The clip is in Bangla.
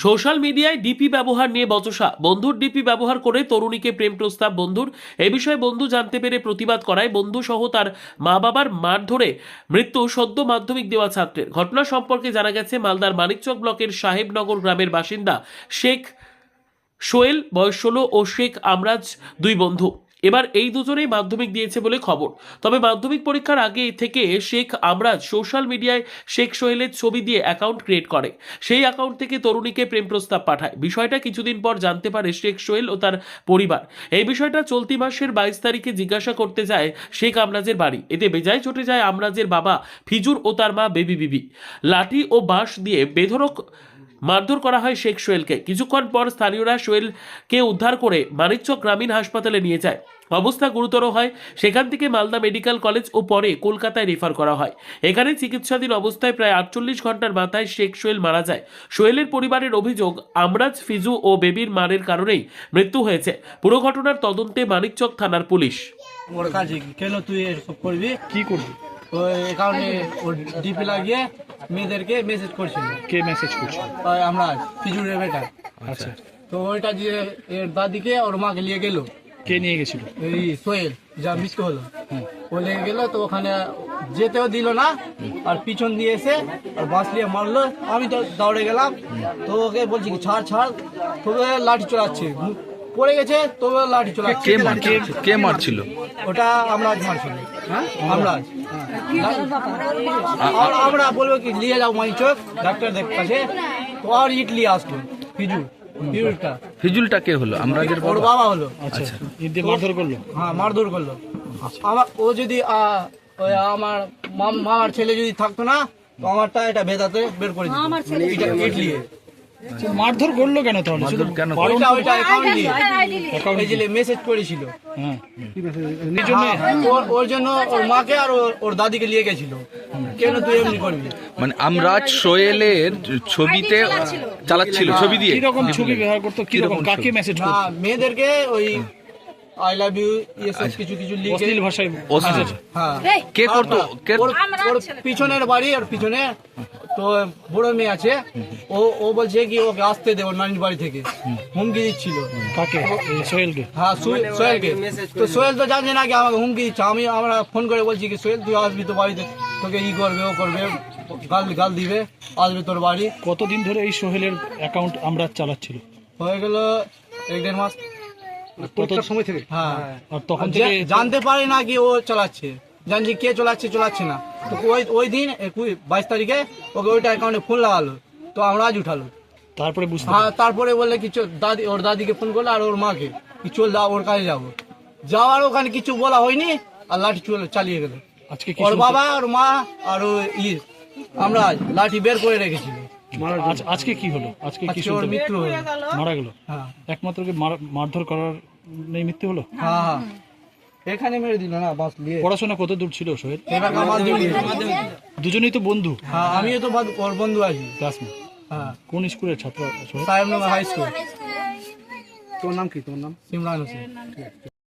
সোশ্যাল মিডিয়ায় ডিপি ব্যবহার নিয়ে বচসা। বন্ধুর ডিপি ব্যবহার করে তরুণীকে প্রেম প্রস্তাব বন্ধুর। এই বিষয়ে বন্ধু জানতে পেরে প্রতিবাদ করায় বন্ধু সহ তার মা বাবার মার ধরে মৃত্যু সদ্য মাধ্যমিক দেওয়া ছাত্রের। ঘটনা সম্পর্কে জানা গেছে, মালদার মানিকচক ব্লকের সাহেবনগর গ্রামের বাসিন্দা শেখ সোহেল বয়স 16 ও শেখ আমরাজ দুই বন্ধু। এবার এই দুজনেই মাধ্যমিক দিয়েছে বলে খবর। তবে মাধ্যমিক পরীক্ষার আগে থেকে শেখ আমরাজ সোশ্যাল মিডিয়ায় শেখ সোহেলের ছবি দিয়ে অ্যাকাউন্ট ক্রিয়েট করে। সেই অ্যাকাউন্ট থেকে তরুণীকে প্রেম প্রস্তাব পাঠায়। বিষয়টা কিছুদিন পর জানতে পারে শেখ সোহেল ও তার পরিবার। এই বিষয়টা চলতি মাসের 22 তারিখে জিজ্ঞাসা করতে যায় শেখ আমরাজের বাড়ি। এতে বেজায় চটে যায় আমরাজের বাবা ফিজুর ও তার মা বেবি বিবি। লাঠি ও বাঁশ দিয়ে বেধড়ক মারধর করা হয় শেখ সোহেলকে। কিছুক্ষণ পর স্থানীয়রা সোহেলকে উদ্ধার করে মানিকচক গ্রামীণ হাসপাতালে নিয়ে যায়। অবস্থা গুরুতর হয়। সেখান থেকে মালদা মেডিকেল কলেজ ও পরে কলকাতায় রেফার করা হয়। এখানে চিকিৎসাধীন অবস্থায় প্রায় 48 ঘন্টার মাথায় শেখ সোহেল মারা যায়। সোহেলের পরিবারের অভিযোগ, আমরাজ, ফিজু ও বেবির মারের কারণেই মৃত্যু হয়েছে। পুরো ঘটনার তদন্তে মানিকচক থানার পুলিশ। ওর কাছে কেন তুই এসব করবি, কি করবি? ওই অ্যাকাউন্টে ওর ডিপি লাগিয়ে মেয়েদেরকে মেসেজ করছিল। কে মেসেজ করছে? আমরা ফিজুরের বেটা। আচ্ছা, তো ওইটা যে এর দাদিকে ওর মাকে নিয়ে গেল। কে নিয়ে গেছিল? এই সোহেল যা মৃত্যু হলো, ও লেগে গেল। তো ওখানে যেতেও দিল না, আর পিছন দিয়ে এসে আর বাঁশ দিয়ে মারলো। আমি তো দৌড়ে গেলাম, তো ওকে বলছি কি ছাড় ছাড়, তবে লাঠি চলাচ্ছে, পড়ে গেছে, তবে লাঠি চলাচ্ছে। কে মারছিল? ওটা আমরা মারছিল। হ্যাঁ, আমরা আমরা বলবো কি নিয়ে যাও মানিকচক ডাক্তার কাছে। তো আর ইটলি আসলো ফিজুরটা। ফিজুলটা কে হলো? আমরাজের ওর বাবা হলো। আচ্ছা, ইনতে মারধর করলো? হ্যাঁ, মারধর করলো। আমার ও যদি ওই আমার মামার ছেলে যদি থাকতো না, তো আমারটা এটা ভেদাতে বের করে দিত। ইটলি মারধর করলো কেন তাহলে? শুধু কেন? ওইটা অ্যাকাউন্ট দিয়ে মেসেজ করেছিল। হ্যাঁ, ওর জন্য ওর মাকে আর ওর দাদিকে নিয়ে গেছিল। কেন তুই এমনি করবি? মানে আমরাজ সোহেলের ছবিতে চালাচ্ছিল, ছবি দিয়ে কিরকম ছবি ব্যবহার করতো? কিরকম, কাকে মেসেজ করতো? মেয়েদেরকে ওই আই লাভ ইউ এসব কিছু কিছু লিখে অশ্লীল ভাষায়। হ্যাঁ, কে করতো? ওর পিছনের বাড়ি, ওর পিছনে তো বড় মেয়ে আছে। ও বলছে কি ওকে আসতে দে ওর নানির বাড়ি থেকে, হুমকি দিচ্ছিল। কাকে? সোহেলকে? হ্যাঁ, সোহেলকে। তো সোহেল তো জানছে না কি আমাকে হুমকি দিচ্ছে। আমরা ফোন করে বলছি কি সোহেল তুই আসবি তো বাড়িতে, তোকে ই করবে ও করবে, গাল দিবে, আসবে তোর বাড়ি। কতদিন ধরে এই সোহেলের অ্যাকাউন্ট আমরা চালাচ্ছিল? হয়ে গেল 1-1.5 মাস। সময় থেকে? হ্যাঁ, আর তখন থেকে জানতে পারে না কি ও চালাচ্ছে, জানছি কে চালাচ্ছে না। তো ওই দিন 22 তারিখে ওকে ওইটা অ্যাকাউন্টে ফোন লাগালো, তো আমরা আজ উঠালো। তারপরে বুঝতে? হ্যাঁ, তারপরে বললে কি ওর দাদিকে ফোন করলো আর ওর মাকে কি চল দাও ওর কাছে যাবো। যাওয়ার ওখানে কিছু বলা হয়নি, আর লাঠি চালিয়ে গেল। আজকে ওর বাবা, ওর মা আর আমরা লাঠি বের করে রেখেছিল। আজকে কি হলো? আজকে কি ওর মৃত্যু হলো, মারা গেল? হ্যাঁ, একমাত্র কি মারধর করার নেই মৃত্যু হলো? হ্যাঁ, এখানে মেরে দিল না বাস দিয়ে। পড়াশোনা কত দূর ছিল সোহেল? দুজনেই তো বন্ধু। হ্যাঁ, আমিও তো ওর বন্ধু আছি, ক্লাসমেট। হ্যাঁ। কোন স্কুলের ছাত্র সোহেল? Sahebnagar high school. তোর নাম কি? তোর নাম? সিমরান হোসেন।